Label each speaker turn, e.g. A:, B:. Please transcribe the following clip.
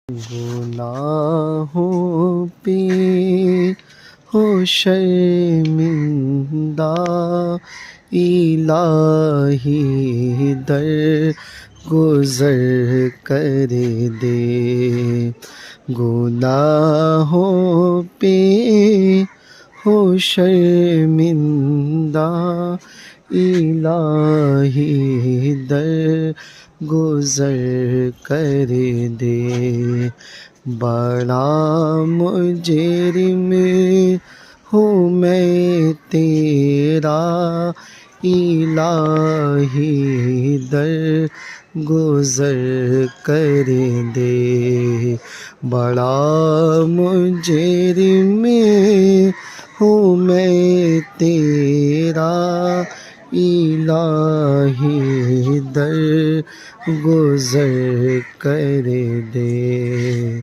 A: گناہوں پہ ہو شرمندہ، الہی در گزر کر دے۔ گناہوں پہ ہو شرمندہ، الہی در گزر کر دے۔ بڑا مجرم ہوں میں تیرا، الہی در گزر کر دے۔ بڑا مجرم ہوں میں تیرا، الہی در گزر کر دے۔